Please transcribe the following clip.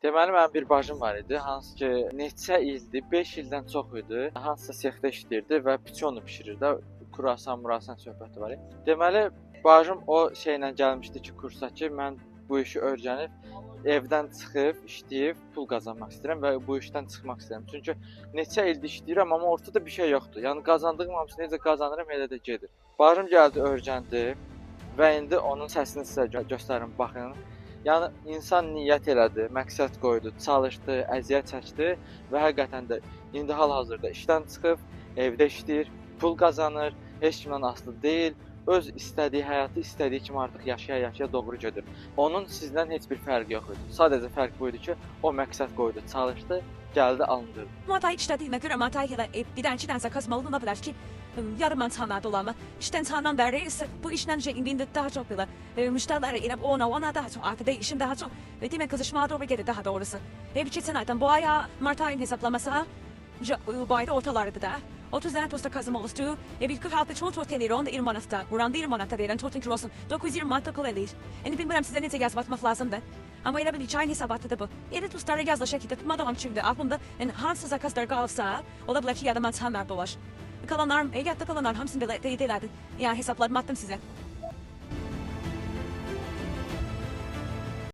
Deməli, mənim bir bacım var idi, hansı ki, neçə ildir, 5 ildən çox idi, hansısa sexdə işləyirdi və piçonu bişirirdi, murasan söhbəti var. Deməli, bacım o şeylə gəlmişdi ki, kursa ki, mən bu işi öyrənib, evdən çıxıb, işləyib, pul qazanmaq istəyirəm və bu işdən çıxmaq istəyirəm. Çünki neçə ildir işləyirəm, amma ortada bir şey yoxdur. Yəni qazandığım hamısını necə qazanıram, elə də gedir. Bacım gəldi, öyrəndi və indi onun səsini sizə göstərim, baxın. Yəni insan niyyət elədi, məqsəd qoydu, çalışdı, əziyyət çəkdi və həqiqətən də indi hal-hazırda işdən çıxıb, evdə işləyir, pul qazanır, heç kimdən asılı deyil, öz istədiyi həyatı istədiyi kimi artıq yaşaya-yaşaya doğru gedir. Onun sizdən heç bir fərqi yox idi. Sadəcə fərq bu idi ki, o məqsəd qoydu, çalışdı, gəldi, alındı. Matay işlədiyimə görə Matay ilə bir dənə iki dənə kazmalı ola bilər ki, yarım insanlar dolanma. İşten sağdan beri bu işten indi daha çok böyle müşteriler ile ona daha çok artık işim daha çok demek kızışmaya doğru geldi daha doğrusu. Bir geçen aydan bu aya Mart ayın hesaplaması bu ayda ortalardı da. 30 tane tosta kazım oluştu. Bir 46 çok telir 20 manata. Buranda 20 manata veren çok kilosun. 920 manata kolaydır. Yani bilmiyorum size ne yazmak lazımdı. Ama elə bir çayın hesabatı da bu. Elə tostları yazla şəkildə tutmadığım çünki aklımda hansı zakazlar qalsa, ola bilər ki, yadıma çıxanlar dolaş. Kalanlar, eyyatda kalanlar hamısını belə qeyd elədim. Yəni hesabladım, attım sizə.